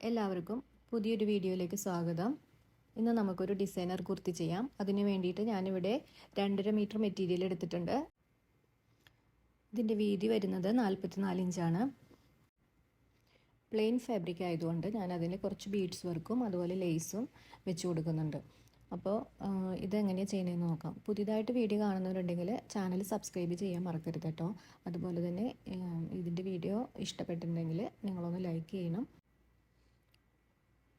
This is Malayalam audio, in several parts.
എല്ലാവർക്കും പുതിയൊരു വീഡിയോയിലേക്ക് സ്വാഗതം. ഇന്ന് നമുക്കൊരു ഡിസൈനർ കുർത്തി ചെയ്യാം. അതിന് വേണ്ടിയിട്ട് ഞാനിവിടെ 2.5 മീറ്റർ മെറ്റീരിയൽ എടുത്തിട്ടുണ്ട്. ഇതിൻ്റെ വീതി വരുന്നത് 44 ഇഞ്ചാണ്. പ്ലെയിൻ ഫാബ്രിക് ആയതുകൊണ്ട് ഞാൻ അതിന് കുറച്ച് ബീഡ്സ് വർക്കും അതുപോലെ ലേസും വെച്ച് കൊടുക്കുന്നുണ്ട്. അപ്പോൾ ഇതെങ്ങനെയാണ് ചെയ്യുന്നതെന്ന് നോക്കാം. പുതിയതായിട്ട് വീഡിയോ കാണുന്നവരുണ്ടെങ്കിൽ ചാനൽ സബ്സ്ക്രൈബ് ചെയ്യാൻ മറക്കരുത് കേട്ടോ. അതുപോലെ തന്നെ ഇതിൻ്റെ വീഡിയോ ഇഷ്ടപ്പെട്ടിട്ടുണ്ടെങ്കിൽ നിങ്ങളൊന്ന് ലൈക്ക് ചെയ്യണം.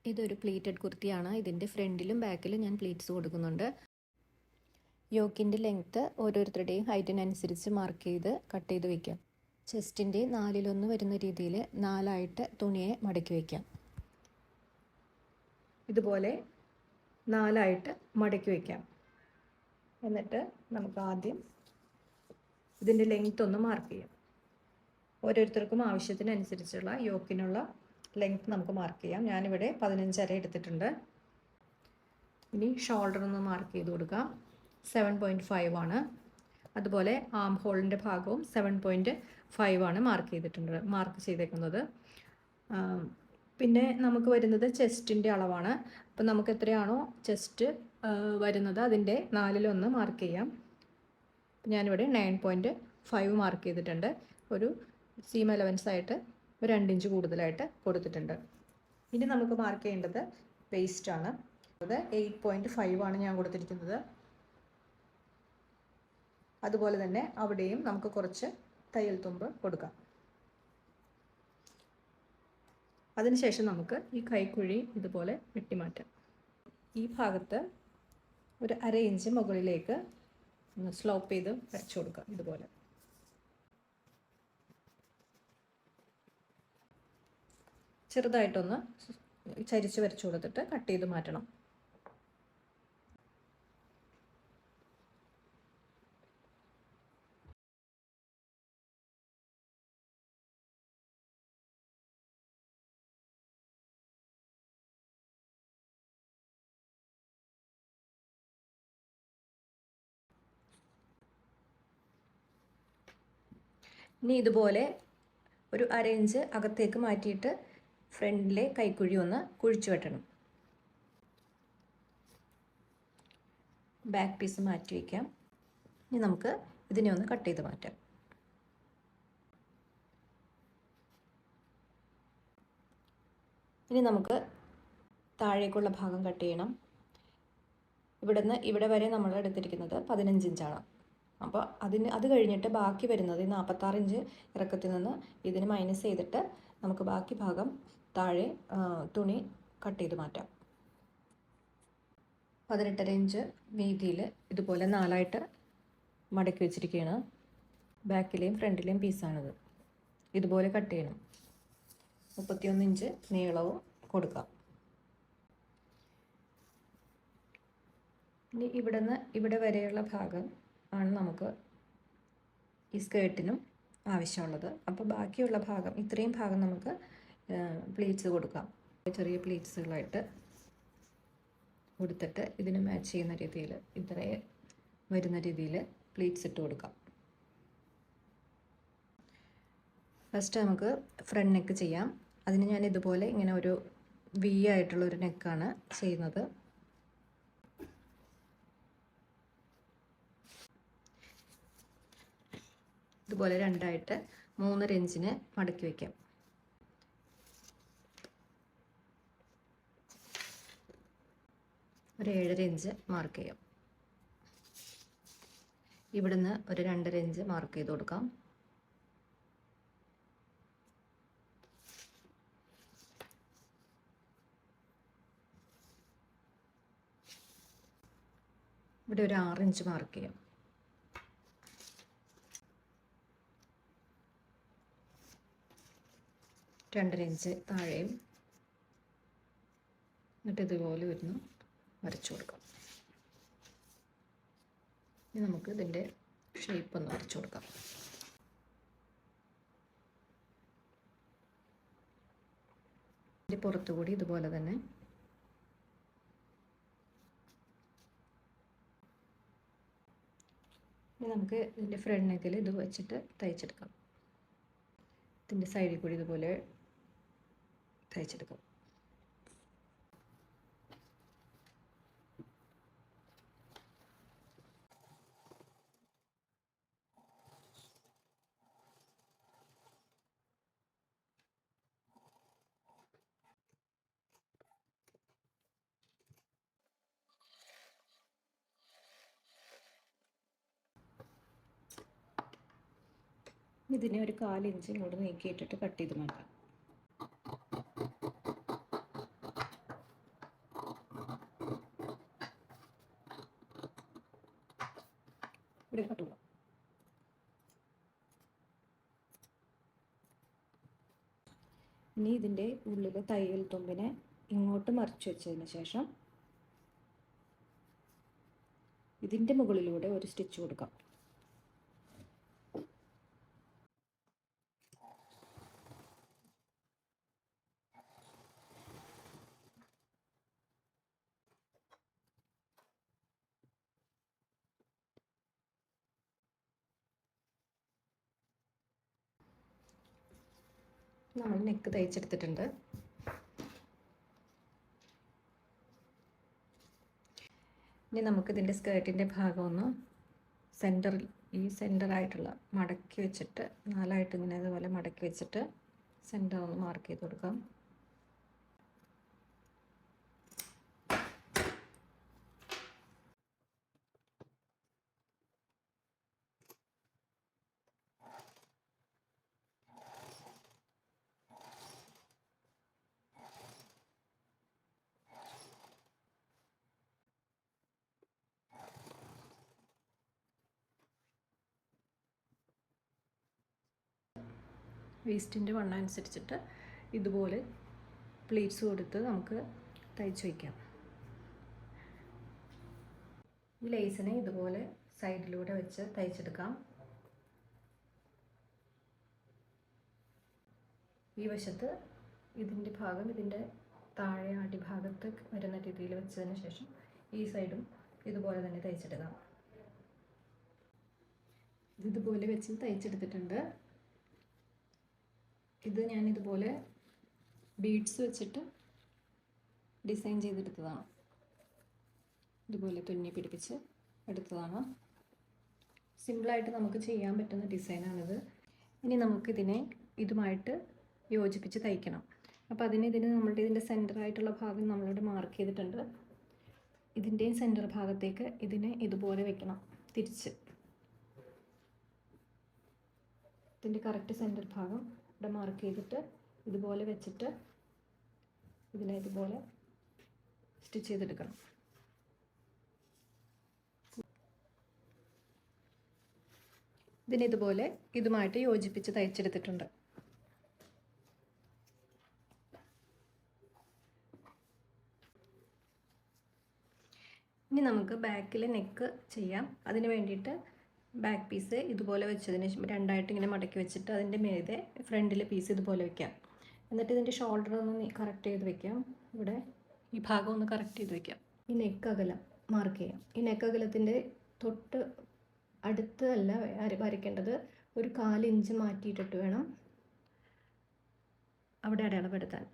ഇതൊരു പ്ലീറ്റഡ് കുർത്തിയാണ്. ഇതിൻ്റെ ഫ്രണ്ടിലും ബാക്കിലും ഞാൻ പ്ലീറ്റ്സ് കൊടുക്കുന്നുണ്ട്. യോക്കിൻ്റെ ലെങ്ത്ത് ഓരോരുത്തരുടെയും ഹൈറ്റിനനുസരിച്ച് മാർക്ക് ചെയ്ത് കട്ട് ചെയ്ത് വയ്ക്കാം. ചെസ്റ്റിൻ്റെ 4/1 വരുന്ന രീതിയിൽ 4ആയിട്ട് തുണിയെ മടക്കി വയ്ക്കാം. ഇതുപോലെ 4ആയിട്ട് മടക്കി വയ്ക്കാം. എന്നിട്ട് നമുക്ക് ആദ്യം ഇതിൻ്റെ ലെങ്ത്ത് ഒന്ന് മാർക്ക് ചെയ്യാം. ഓരോരുത്തർക്കും ആവശ്യത്തിനനുസരിച്ചുള്ള യോക്കിനുള്ള ലെങ്ത്ത് നമുക്ക് മാർക്ക് ചെയ്യാം. ഞാനിവിടെ 15.5 എടുത്തിട്ടുണ്ട്. ഇനി ഷോൾഡർ ഒന്ന് മാർക്ക് ചെയ്ത് കൊടുക്കാം. 7.5 ആണ്. അതുപോലെ ആം ഹോളിൻ്റെ ഭാഗവും 7.5 ആണ് മാർക്ക് ചെയ്തേക്കുന്നത്. പിന്നെ നമുക്ക് വരുന്നത് ചെസ്റ്റിൻ്റെ അളവാണ്. അപ്പം നമുക്ക് എത്രയാണോ ചെസ്റ്റ് വരുന്നത് അതിൻ്റെ 4/1 മാർക്ക് ചെയ്യാം. ഞാനിവിടെ 9.5 മാർക്ക് ചെയ്തിട്ടുണ്ട്. ഒരു സീം അലവൻസ് ആയിട്ട് 2 ഇഞ്ച് കൂടുതലായിട്ട് കൊടുത്തിട്ടുണ്ട്. ഇനി നമുക്ക് മാർക്ക് ചെയ്യേണ്ടത് വേസ്റ്റ് ആണ്. അത് 8.5 ആണ് ഞാൻ കൊടുത്തിരിക്കുന്നത്. അതുപോലെ തന്നെ അവിടെയും നമുക്ക് കുറച്ച് തയ്യൽ തുമ്പ് കൊടുക്കാം. അതിനുശേഷം നമുക്ക് ഈ കൈക്കുഴി ഇതുപോലെ വെട്ടിമാറ്റാം. ഈ ഭാഗത്ത് ഒരു 1/2 ഇഞ്ച് മുകളിലേക്ക് ഒന്ന് സ്ലോപ്പ് ചെയ്ത് വരച്ചു കൊടുക്കാം. ഇതുപോലെ ചെറുതായിട്ടൊന്ന് ചരിച്ച് വരച്ചു കൊടുത്തിട്ട് കട്ട് ചെയ്ത് മാറ്റണം. ഇനി ഇതുപോലെ ഒരു 1/2 ഇഞ്ച് അകത്തേക്ക് മാറ്റിയിട്ട് ഫ്രണ്ടിലെ കൈക്കുഴി ഒന്ന് കുഴിച്ചു വെട്ടണം. ബാക്ക് പീസ് മാറ്റി വയ്ക്കാം. ഇനി നമുക്ക് ഇതിനെ ഒന്ന് കട്ട് ചെയ്ത് മാറ്റാം. ഇനി നമുക്ക് താഴേക്കുള്ള ഭാഗം കട്ട് ചെയ്യണം. ഇവിടുന്ന് ഇവിടെ വരെ നമ്മൾ എടുത്തിരിക്കുന്നത് 15 ഇഞ്ചാണ്. അപ്പോൾ അത് കഴിഞ്ഞിട്ട് ബാക്കി വരുന്നത് 46 ഇഞ്ച് ഇറക്കത്തിൽ നിന്ന് ഇതിന് മൈനസ് ചെയ്തിട്ട് നമുക്ക് ബാക്കി ഭാഗം താഴെ തുണി കട്ട് ചെയ്ത് മാറ്റാം. 18.5 ഇഞ്ച് വീതിയിൽ ഇതുപോലെ 4ആയിട്ട് മടക്കി വെച്ചിരിക്കുകയാണ്. ബാക്കിലെയും ഫ്രണ്ടിലെയും പീസാണിത്. ഇതുപോലെ കട്ട് ചെയ്യണം. 31 ഇഞ്ച് നീളവും കൊടുക്കാം. ഇനി ഇവിടെ വരെയുള്ള ഭാഗം ആണ് നമുക്ക് ഈ സ്കേർട്ടിനും ആവശ്യമുള്ളത്. അപ്പോൾ ബാക്കിയുള്ള ഭാഗം ഇത്രയും ഭാഗം നമുക്ക് പ്ലീറ്റ്സ് കൊടുക്കാം. ചെറിയ പ്ലീറ്റ്സുകളായിട്ട് കൊടുത്തിട്ട് ഇതിന് മാച്ച് ചെയ്യുന്ന രീതിയിൽ ഇത്രയും വരുന്ന രീതിയിൽ പ്ലീറ്റ്സ് ഇട്ട് കൊടുക്കാം. ഫസ്റ്റ് നമുക്ക് ഫ്രണ്ട് നെക്ക് ചെയ്യാം. അതിന് ഞാൻ ഇതുപോലെ ഇങ്ങനെ ഒരു വി ആയിട്ടുള്ളൊരു നെക്കാണ് ചെയ്യുന്നത്. ഇതുപോലെ 2ആയിട്ട് 3.5 ഇഞ്ചിന് മടക്കി വയ്ക്കാം. ഒരു 7.5 ഇഞ്ച് മാർക്ക് ചെയ്യാം. ഇവിടുന്ന് ഒരു 2.5 ഇഞ്ച് മാർക്ക് ചെയ്ത് കൊടുക്കാം. ഇവിടെ ഒരു 6 ഇഞ്ച് മാർക്ക് ചെയ്യാം. രണ്ടര ഇഞ്ച് താഴെയും എന്നിട്ട് ഇതുപോലെ വരുന്നു വരച്ചു കൊടുക്കാം. ഇനി നമുക്ക് ഇതിൻ്റെ ഷേപ്പ് ഒന്ന് വരച്ചു കൊടുക്കാം. ഇതിൻ്റെ പുറത്തുകൂടി ഇതുപോലെ തന്നെ ഇനി നമുക്ക് ഇതിൻ്റെ ഫ്രണ്ട് നെക്കിൽ ഇത് വെച്ചിട്ട് തയ്ച്ചെടുക്കാം. ഇതിൻ്റെ സൈഡിൽ കൂടി ഇതുപോലെ തയ്ച്ചെടുക്കാം. ഇതിനെ ഒരു 1/4 ഇഞ്ച് ഇങ്ങോട്ട് നീക്കിയിട്ടിട്ട് കട്ട് ചെയ്ത് മാറ്റാം. ഇവിടെ കട്ടുക. ഇനി ഇതിൻ്റെ ഉള്ളിലെ തയ്യൽ തുമ്പിനെ ഇങ്ങോട്ട് മറിച്ച് വെച്ചതിന് ശേഷം ഇതിൻ്റെ മുകളിലൂടെ ഒരു സ്റ്റിച്ച് കൊടുക്കാം. നമ്മൾ നെക്ക് തയ്ച്ചെടുത്തിട്ടുണ്ട്. ഇനി നമുക്കിതിൻ്റെ സ്കേർട്ടിൻ്റെ ഭാഗം ഒന്ന് സെൻറ്ററിൽ സെൻറ്ററായിട്ടുള്ള മടക്കി വെച്ചിട്ട് 4ആയിട്ട് ഇങ്ങനെ അതുപോലെ മടക്കി വെച്ചിട്ട് സെൻറ്റർ ഒന്ന് മാർക്ക് ചെയ്ത് കൊടുക്കാം. വേസ്റ്റിൻ്റെ വണ്ണം അനുസരിച്ചിട്ട് ഇതുപോലെ പ്ലീറ്റ്സ് കൊടുത്ത് നമുക്ക് തയ്ച്ച് വയ്ക്കാം. ഈ ലേസിനെ ഇതുപോലെ സൈഡിലൂടെ വെച്ച് തയ്ച്ചെടുക്കാം. ഈ വശത്ത് ഇതിൻ്റെ ഭാഗം ഇതിൻ്റെ താഴെ അടിഭാഗത്ത് വരുന്ന രീതിയിൽ വെച്ചതിന് ശേഷം ഈ സൈഡും ഇതുപോലെ തന്നെ തയ്ച്ചെടുക്കാം. ഇതുപോലെ വെച്ച് തയ്ച്ചെടുത്തിട്ടുണ്ട്. ഇത് ഞാനിതുപോലെ ബീഡ്സ് വെച്ചിട്ട് ഡിസൈൻ ചെയ്തെടുത്തതാണ്. ഇതുപോലെ തുന്നി പിടിപ്പിച്ച് എടുത്തതാണ്. സിമ്പിളായിട്ട് നമുക്ക് ചെയ്യാൻ പറ്റുന്ന ഡിസൈനാണിത്. ഇനി നമുക്കിതിനെ ഇതുമായിട്ട് യോജിപ്പിച്ച് തയ്ക്കണം. അപ്പോൾ ഇതിന് നമ്മളുടെ ഇതിൻ്റെ സെൻറ്ററായിട്ടുള്ള ഭാഗം നമ്മളിവിടെ മാർക്ക് ചെയ്തിട്ടുണ്ട്. ഇതിൻ്റെയും സെൻറ്റർ ഭാഗത്തേക്ക് ഇതിനെ ഇതുപോലെ വെക്കണം തിരിച്ച്. ഇതിൻ്റെ കറക്റ്റ് സെൻറ്റർ ഭാഗം ഇവിടെ മാർക്ക് ചെയ്തിട്ട് ഇതുപോലെ വെച്ചിട്ട് ഇതിനെ ഇതുപോലെ സ്റ്റിച്ച് ചെയ്തെടുക്കണം. ഇതിനിതുപോലെ ഇതുമായിട്ട് യോജിപ്പിച്ച് തയ്ച്ചെടുത്തിട്ടുണ്ട്. ഇനി നമുക്ക് ബാക്കിൽ നെക്ക് ചെയ്യാം. അതിന് വേണ്ടിയിട്ട് ബാക്ക് പീസ് ഇതുപോലെ വെച്ചതിന് രണ്ടായിട്ട് ഇങ്ങനെ മടക്കി വെച്ചിട്ട് അതിൻ്റെ മീതെ ഫ്രണ്ടിലെ പീസ് ഇതുപോലെ വെക്കാം. എന്നിട്ട് ഇതിൻ്റെ ഷോൾഡർ ഒന്ന് കറക്റ്റ് ചെയ്ത് വെക്കാം. ഇവിടെ ഈ ഭാഗം ഒന്ന് കറക്റ്റ് ചെയ്ത് വെക്കാം. ഈ നെക്ക് അകലം മാർക്ക് ചെയ്യാം. ഈ നെക്ക് അകലത്തിൻ്റെ തൊട്ട് അടുത്ത് അല്ല വരയ്ക്കേണ്ടത്, ഒരു 1/4 ഇഞ്ച് മാറ്റിയിട്ടിട്ട് വേണം അവിടെ അടയാളപ്പെടുത്താൻ.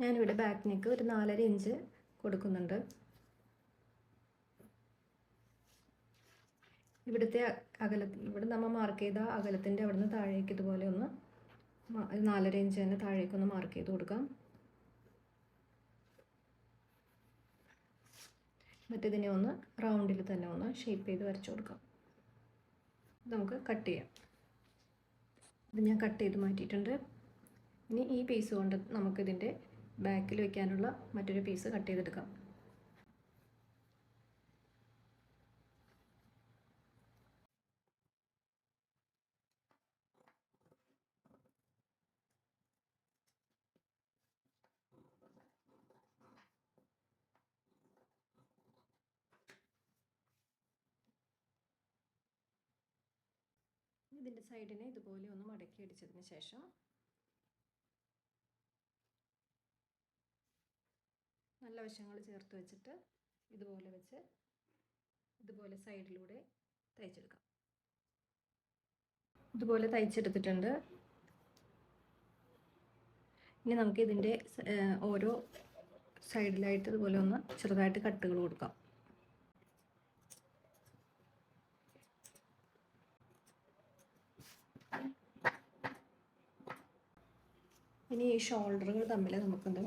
ഞാനിവിടെ ബാക്ക് നെക്ക് ഒരു 4.5 ഇഞ്ച് കൊടുക്കുന്നുണ്ട്. ഇവിടുത്തെ ഇവിടെ നമ്മൾ മാർക്ക് ചെയ്ത അകലത്തിൻ്റെ അവിടുന്ന് താഴേക്ക് ഇതുപോലെ ഒന്ന് 4.5 ഇഞ്ച് തന്നെ താഴേക്കൊന്ന് മാർക്ക് ചെയ്ത് കൊടുക്കാം. മറ്റിതിനെ ഒന്ന് റൗണ്ടിൽ തന്നെ ഒന്ന് ഷേപ്പ് ചെയ്ത് വരച്ചു കൊടുക്കാം. നമുക്ക് കട്ട് ചെയ്യാം. ഇത് ഞാൻ കട്ട് ചെയ്ത് മാറ്റിയിട്ടുണ്ട്. ഇനി ഈ പീസ് കൊണ്ട് നമുക്കിതിൻ്റെ ബാക്കിൽ വയ്ക്കാനുള്ള മറ്റൊരു പീസ് കട്ട് ചെയ്തെടുക്കാം. ഇതിൻ്റെ സൈഡിനെ ഇതുപോലെ ഒന്ന് മടക്കി അടിച്ചതിന് ശേഷം നല്ല വശങ്ങൾ ചേർത്ത് വെച്ചിട്ട് ഇതുപോലെ വെച്ച് ഇതുപോലെ സൈഡിലൂടെ തയ്ച്ചെടുക്കാം. ഇതുപോലെ തയ്ച്ചെടുത്തിട്ടുണ്ട്. ഇനി നമുക്ക് ഇതിൻ്റെ ഓരോ സൈഡിലായിട്ട് ഇതുപോലെ ഒന്ന് ചെറുതായിട്ട് കട്ടുകൾ കൊടുക്കാം. ഇനി ഈ ഷോൾഡറുകൾ തമ്മിൽ നമുക്കൊന്ന്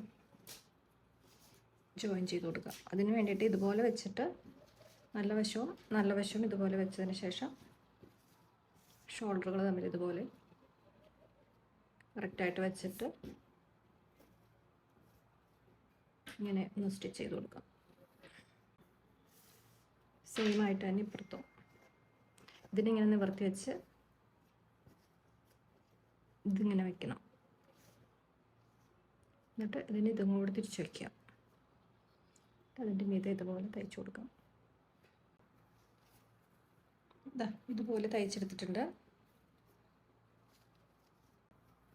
ജോയിൻ ചെയ്ത് കൊടുക്കാം. അതിന് വേണ്ടിയിട്ട് ഇതുപോലെ വെച്ചിട്ട് നല്ല വശവും ഇതുപോലെ വെച്ചതിന് ശേഷം ഷോൾഡറുകൾ തമ്മിൽ ഇതുപോലെ കറക്റ്റായിട്ട് വെച്ചിട്ട് ഇങ്ങനെ ഒന്ന് സ്റ്റിച്ച് ചെയ്ത് കൊടുക്കാം. സെയിം ആയിട്ട് തന്നെ ഇപ്പുറത്തും ഇതിനിങ്ങനെ നിവർത്തി വെച്ച് ഇതിങ്ങനെ വെക്കണം. എന്നിട്ട് ഇതിന് ഇതും കൂടി തിരിച്ച് വയ്ക്കാം. അതിൻ്റെ മീതെ ഇതുപോലെ തയ്ച്ചു കൊടുക്കാം. ഇതുപോലെ തയ്ച്ചെടുത്തിട്ടുണ്ട്.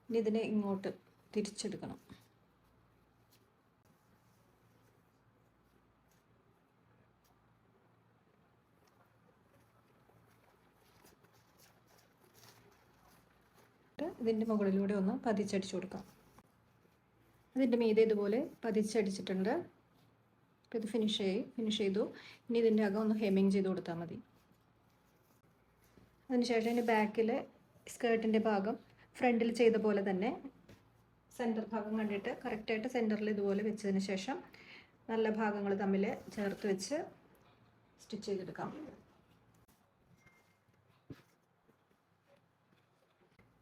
ഇനി ഇതിനെ ഇങ്ങോട്ട് തിരിച്ചെടുക്കണം. ഇതിൻ്റെ മുകളിലൂടെ ഒന്ന് പതിച്ചടിച്ചു കൊടുക്കാം. അതിൻ്റെ മീതെ ഇതുപോലെ പതിച്ചടിച്ചിട്ടുണ്ട്. അപ്പോൾ ഇത് ഫിനിഷ് ചെയ്തു. ഇനി ഇതിൻ്റെ അകം ഒന്ന് ഹെമ്മിങ് ചെയ്ത് കൊടുത്താൽ മതി. അതിനുശേഷം ഇതിൻ്റെ ബാക്കിൽ സ്കേർട്ടിൻ്റെ ഭാഗം ഫ്രണ്ടിൽ ചെയ്ത പോലെ തന്നെ സെൻറ്റർ ഭാഗം കണ്ടിട്ട് കറക്റ്റായിട്ട് സെൻറ്ററിൽ ഇതുപോലെ വെച്ചതിന് ശേഷം നല്ല ഭാഗങ്ങൾ തമ്മിൽ ചേർത്ത് വെച്ച് സ്റ്റിച്ച് ചെയ്തെടുക്കാം.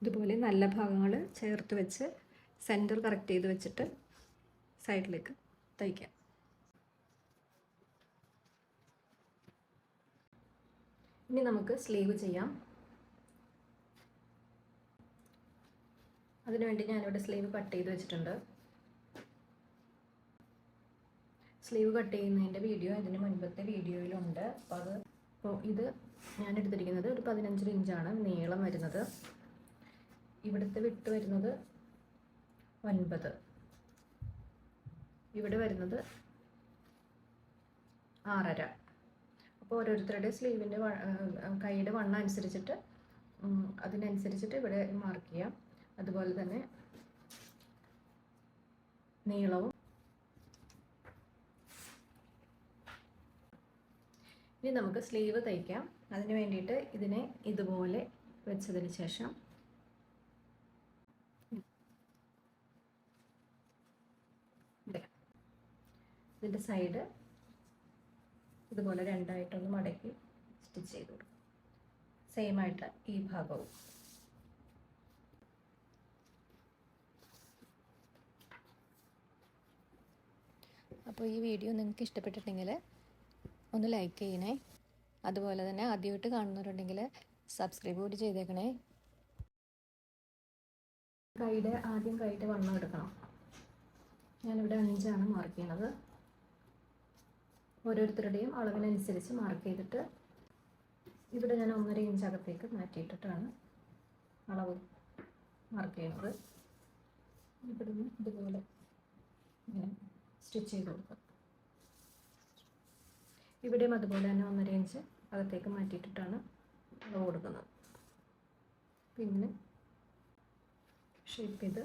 ഇതുപോലെ നല്ല ഭാഗങ്ങൾ ചേർത്ത് വെച്ച് സെൻറ്റർ കറക്റ്റ് ചെയ്ത് വെച്ചിട്ട് സൈഡിലേക്ക് തയ്ക്കാം. ഇനി നമുക്ക് സ്ലീവ് ചെയ്യാം. അതിനുവേണ്ടി ഞാനിവിടെ സ്ലീവ് കട്ട് ചെയ്ത് വെച്ചിട്ടുണ്ട്. സ്ലീവ് കട്ട് ചെയ്യുന്നതിൻ്റെ വീഡിയോ ഇതിന് മുൻപത്തെ വീഡിയോയിലുണ്ട്. അപ്പോൾ ഇത് ഞാൻ എടുത്തിരിക്കുന്നത് ഒരു 15 ഇഞ്ചാണ് നീളം വരുന്നത്. ഇവിടുത്തെ വിട്ട് വരുന്നത് 9, ഇവിടെ വരുന്നത് 6.5. അപ്പോൾ ഓരോരുത്തരുടെ സ്ലീവിൻ്റെ കൈയുടെ വണ്ണം അനുസരിച്ചിട്ട് അതിനനുസരിച്ചിട്ട് ഇവിടെ മാർക്ക് ചെയ്യാം. അതുപോലെ തന്നെ നീളവും. ഇനി നമുക്ക് സ്ലീവ് തയ്ക്കാം. അതിന് വേണ്ടിയിട്ട് ഇതിനെ ഇതുപോലെ വെച്ചതിന് ശേഷം ഇതിൻ്റെ സൈഡ് ഇതുപോലെ രണ്ടായിട്ടൊന്ന് മടക്കി സ്റ്റിച്ച് ചെയ്ത് കൊടുക്കും. സെയിം ആയിട്ട് ഈ ഭാഗവും. അപ്പോൾ ഈ വീഡിയോ നിങ്ങൾക്ക് ഇഷ്ടപ്പെട്ടിട്ടുണ്ടെങ്കിൽ ഒന്ന് ലൈക്ക് ചെയ്യണേ. അതുപോലെ തന്നെ ആദ്യമായിട്ട് കാണുന്നവരുണ്ടെങ്കിൽ സബ്സ്ക്രൈബ് കൂടി ചെയ്തേക്കണേ. ആദ്യം കൈയുടെ വണ്ണം എടുക്കണം. ഞാനിവിടെ 5 മാർക്ക് ചെയ്യണത്. ഓരോരുത്തരുടെയും അളവിനനുസരിച്ച് മാർക്ക് ചെയ്തിട്ട് ഇവിടെ ഞാൻ 1.5 ഇഞ്ച് അകത്തേക്ക് മാറ്റിയിട്ടിട്ടാണ് അളവ് മാർക്ക് ചെയ്യുന്നത്. ഇവിടുന്ന് ഇതുപോലെ ഇങ്ങനെ സ്റ്റിച്ച് ചെയ്ത് കൊടുക്കാം. ഇവിടെയും അതുപോലെ തന്നെ 1.5 ഇഞ്ച് അകത്തേക്ക് മാറ്റിയിട്ടിട്ടാണ് അളവ് കൊടുക്കുന്നത്. പിന്നെ ഷേപ്പ് ചെയ്ത്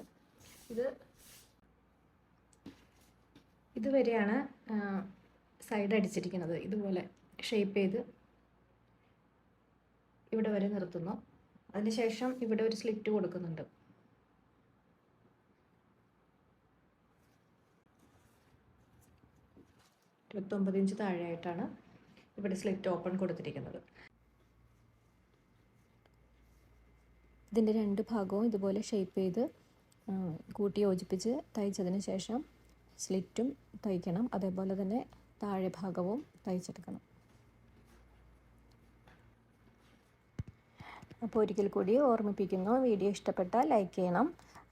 ഇതുവരെയാണ് സൈഡ് അടിച്ചിരിക്കുന്നത്. ഇതുപോലെ ഷേപ്പ് ചെയ്ത് ഇവിടെ വരെ നിർത്തുന്നു. അതിനുശേഷം ഇവിടെ ഒരു സ്ലിറ്റ് കൊടുക്കുന്നുണ്ട്. 29 ഇഞ്ച് താഴെയായിട്ടാണ് ഇവിടെ സ്ലിറ്റ് ഓപ്പൺ കൊടുത്തിരിക്കുന്നത്. ഇതിൻ്റെ 2 ഭാഗവും ഇതുപോലെ ഷേപ്പ് ചെയ്ത് കൂട്ടി യോജിപ്പിച്ച് തയ്ച്ചതിന് ശേഷം സ്ലിറ്റും തയ്ക്കണം. അതേപോലെ തന്നെ താഴെ ഭാഗവും തയ്ച്ചെടുക്കണം. അപ്പോൾ ഒരിക്കൽ കൂടി ഓർമ്മിപ്പിക്കുന്നു, വീഡിയോ ഇഷ്ടപ്പെട്ടാൽ ലൈക്ക് ചെയ്യണം.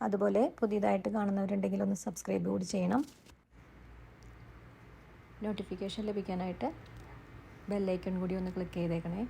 അതുപോലെ പുതിയതായിട്ട് കാണുന്നവരുണ്ടെങ്കിൽ ഒന്ന് സബ്സ്ക്രൈബ് കൂടി ചെയ്യണം. നോട്ടിഫിക്കേഷൻ ലഭിക്കാനായിട്ട് ബെല്ലൈക്കൺ കൂടി ഒന്ന് ക്ലിക്ക് ചെയ്തേക്കണേ.